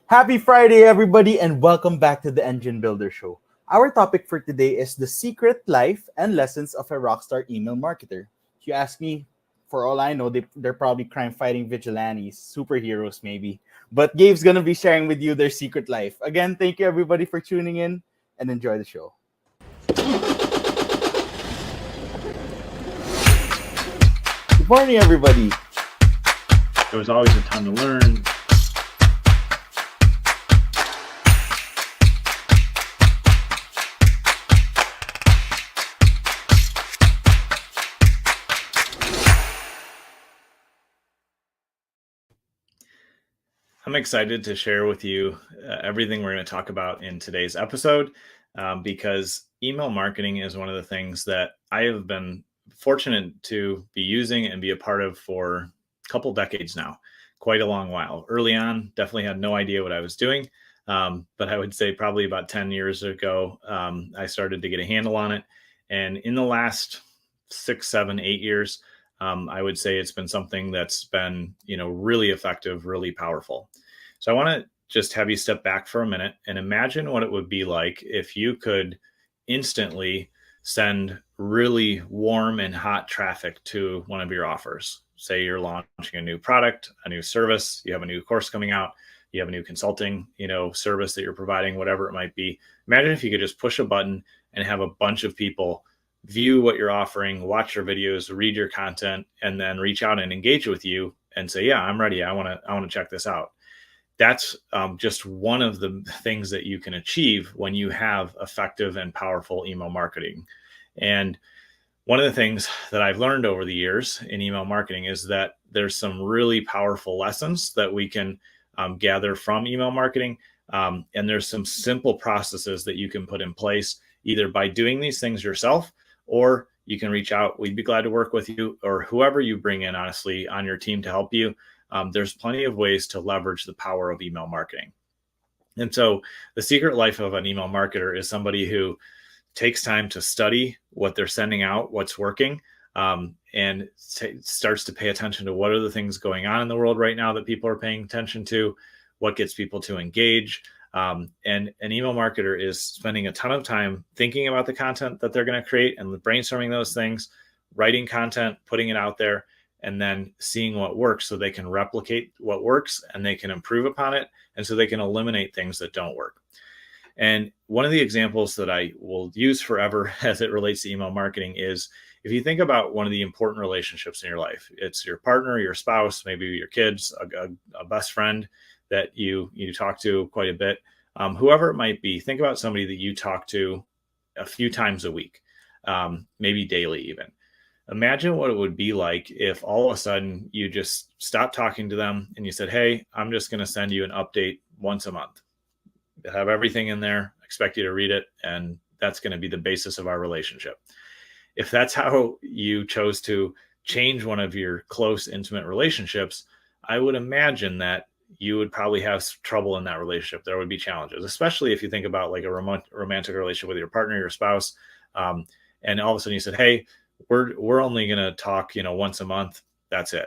Happy Friday, everybody, and welcome back to the Engine Builder Show. Our topic for today is the secret life and lessons of a rockstar email marketer. If you ask me, for all I know, they're probably crime fighting vigilantes, superheroes, maybe. But Gabe's going to be sharing with you their secret life. Again, thank you, everybody, for tuning in and enjoy the show. Good morning, everybody. There was always a ton to learn. I'm excited to share with you everything we're going to talk about in today's episode because email marketing is one of the things that I have been fortunate to be using and be a part of for a couple decades now, quite a long while. Early on, definitely had no idea what I was doing, but I would say probably about 10 years ago, I started to get a handle on it. And in the last 6, 7, 8 years, I would say it's been something that's been, really effective, really powerful. So I want to just have you step back for a minute and imagine what it would be like if you could instantly send really warm and hot traffic to one of your offers. Say you're launching a new product, a new service, you have a new course coming out, you have a new consulting, service that you're providing, whatever it might be. Imagine if you could just push a button and have a bunch of people view what you're offering, watch your videos, read your content, and then reach out and engage with you and say, yeah, I'm ready. I want to check this out. That's just one of the things that you can achieve when you have effective and powerful email marketing. And one of the things that I've learned over the years in email marketing is that there's some really powerful lessons that we can gather from email marketing. And there's some simple processes that you can put in place either by doing these things yourself, or you can reach out. We'd be glad to work with you or whoever you bring in, honestly, on your team to help you. There's plenty of ways to leverage the power of email marketing. And so the secret life of an email marketer is somebody who takes time to study what they're sending out, what's working, and starts to pay attention to what are the things going on in the world right now that people are paying attention to, what gets people to engage. And an email marketer is spending a ton of time thinking about the content that they're going to create and brainstorming those things, writing content, putting it out there, and then seeing what works so they can replicate what works and they can improve upon it. And so they can eliminate things that don't work. And one of the examples that I will use forever as it relates to email marketing is if you think about one of the important relationships in your life, it's your partner, your spouse, maybe your kids, a best friend that you talk to quite a bit, whoever it might be. Think about somebody that you talk to a few times a week, maybe daily even. Imagine what it would be like if all of a sudden you just stopped talking to them and you said, hey, I'm just going to send you an update once a month. Have everything in there, expect you to read it, and that's going to be the basis of our relationship. If that's how you chose to change one of your close, intimate relationships, I would imagine that you would probably have trouble in that relationship. There would be challenges, especially if you think about like a romantic relationship with your partner, your spouse, and all of a sudden you said, hey, we're only going to talk, once a month. That's it.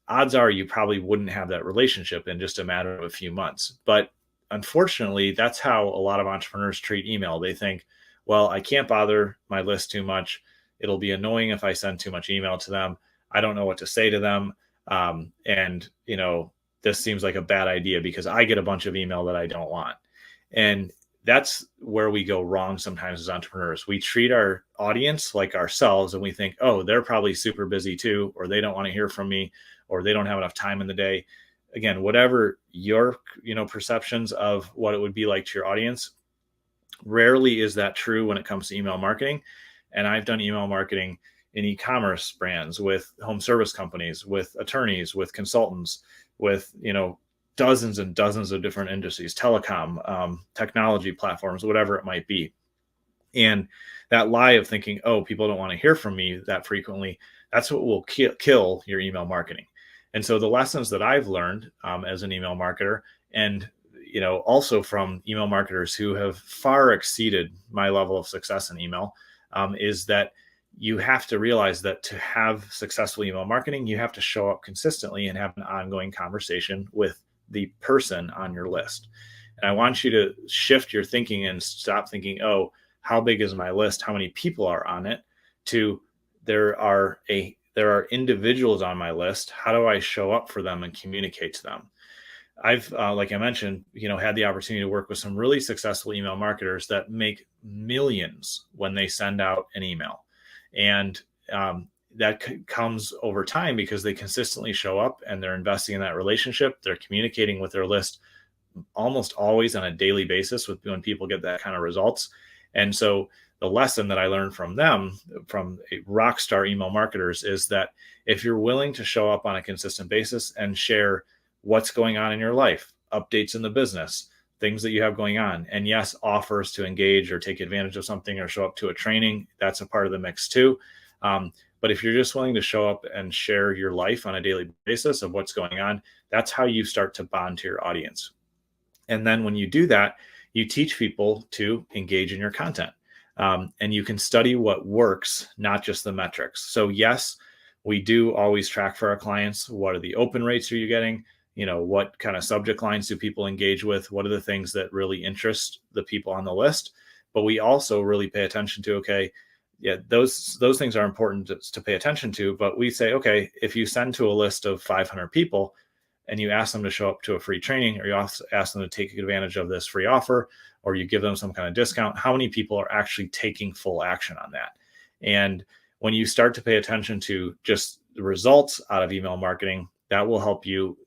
Odds are you probably wouldn't have that relationship in just a matter of a few months. But unfortunately, that's how a lot of entrepreneurs treat email. They think, well, I can't bother my list too much. It'll be annoying if I send too much email to them. I don't know what to say to them. And this seems like a bad idea because I get a bunch of email that I don't want. And that's where we go wrong sometimes as entrepreneurs. We treat our audience like ourselves and we think, oh, they're probably super busy too, or they don't want to hear from me, or they don't have enough time in the day. Again, whatever your perceptions of what it would be like to your audience, rarely is that true when it comes to email marketing. And I've done email marketing in e-commerce brands, with home service companies, with attorneys, with consultants, with dozens and dozens of different industries, telecom, technology platforms, whatever it might be. And that lie of thinking, oh, people don't want to hear from me that frequently, that's what will kill your email marketing. And so the lessons that I've learned as an email marketer, and also from email marketers who have far exceeded my level of success in email, is that you have to realize that to have successful email marketing, you have to show up consistently and have an ongoing conversation with the person on your list. And I want you to shift your thinking and stop thinking, oh, how big is my list? How many people are on it? To there are individuals on my list. How do I show up for them and communicate to them? I've, like I mentioned, had the opportunity to work with some really successful email marketers that make millions when they send out an email. And that comes over time because they consistently show up and they're investing in that relationship. They're communicating with their list almost always on a daily basis when people get that kind of results. And so the lesson that I learned from them, from Rockstar email marketers, is that if you're willing to show up on a consistent basis and share what's going on in your life, updates in the business, things that you have going on, and yes, offers to engage or take advantage of something or show up to a training, that's a part of the mix too. But if you're just willing to show up and share your life on a daily basis of what's going on, that's how you start to bond to your audience. And then when you do that, you teach people to engage in your content. And you can study what works, not just the metrics. So yes, we do always track for our clients. What are the open rates are you getting? What kind of subject lines do people engage with? What are the things that really interest the people on the list? But we also really pay attention to, okay, yeah, those things are important to pay attention to. But we say, okay, if you send to a list of 500 people and you ask them to show up to a free training, or you ask them to take advantage of this free offer, or you give them some kind of discount, how many people are actually taking full action on that? And when you start to pay attention to just the results out of email marketing, that will help you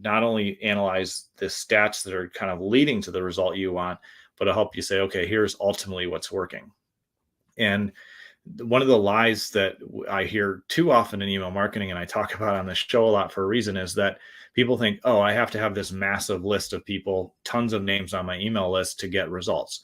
not only analyze the stats that are kind of leading to the result you want, but it'll help you say, okay, here's ultimately what's working. And one of the lies that I hear too often in email marketing, and I talk about on this show a lot for a reason, is that people think, oh, I have to have this massive list of people, tons of names on my email list to get results.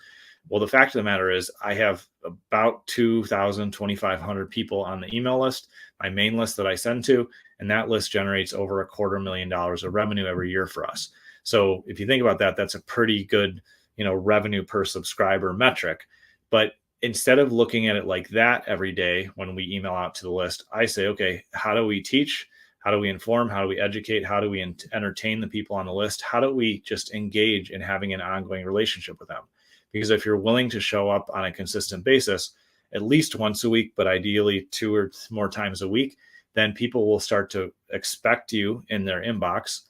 Well, the fact of the matter is I have about 2,000, 2,500 people on the email list, my main list that I send to, and that list generates over $250,000 of revenue every year for us. So if you think about that, that's a pretty good, revenue per subscriber metric. But instead of looking at it like that every day when we email out to the list, I say, okay, how do we teach? How do we inform? How do we educate? How do we entertain the people on the list? How do we just engage in having an ongoing relationship with them? Because if you're willing to show up on a consistent basis, at least once a week, but ideally 2 or more times a week, then people will start to expect you in their inbox.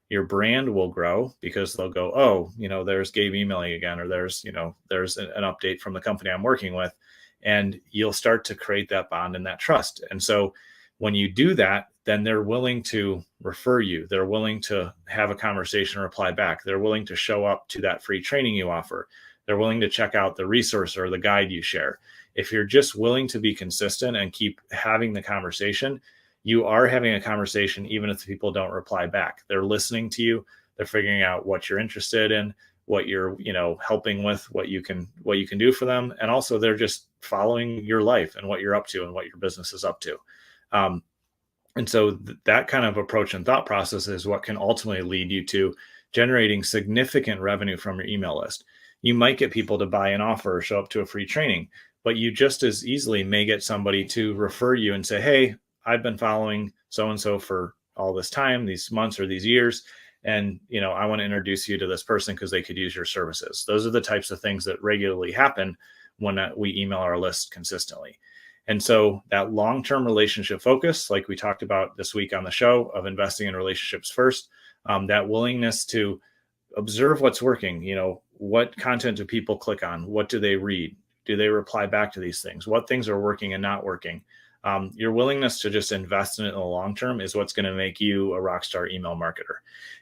Your brand will grow because they'll go, oh, there's Gabe emailing again, or there's an update from the company I'm working with. And you'll start to create that bond and that trust. And so when you do that, then they're willing to refer you. They're willing to have a conversation, reply back. They're willing to show up to that free training you offer. They're willing to check out the resource or the guide you share. If you're just willing to be consistent and keep having the conversation, you are having a conversation even if the people don't reply back. They're listening to you. They're figuring out what you're interested in, what you're, helping with, what you can do for them. And also they're just following your life and what you're up to and what your business is up to. And so that kind of approach and thought process is what can ultimately lead you to generating significant revenue from your email list. You might get people to buy an offer or show up to a free training, but you just as easily may get somebody to refer you and say, hey, I've been following so-and-so for all this time, these months or these years. And, I want to introduce you to this person because they could use your services. Those are the types of things that regularly happen when we email our list consistently. And so that long-term relationship focus, like we talked about this week on the show, of investing in relationships first, that willingness to observe what's working. What content do people click on? What do they read? Do they reply back to these things? What things are working and not working? Your willingness to just invest in it in the long term is what's going to make you a rockstar email marketer.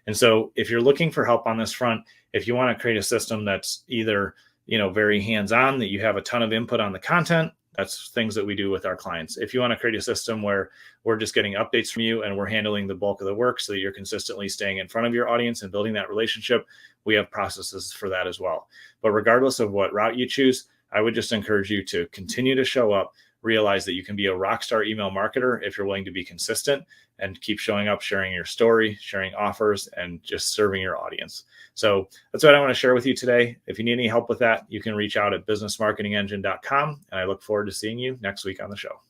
And so if you're looking for help on this front, if you want to create a system that's either, very hands-on, that you have a ton of input on the content, that's things that we do with our clients. If you want to create a system where we're just getting updates from you and we're handling the bulk of the work so that you're consistently staying in front of your audience and building that relationship, we have processes for that as well. But regardless of what route you choose, I would just encourage you to continue to show up, realize that you can be a rockstar email marketer if you're willing to be consistent and keep showing up, sharing your story, sharing offers, and just serving your audience. So that's what I want to share with you today. If you need any help with that, you can reach out at businessmarketingengine.com. And I look forward to seeing you next week on the show.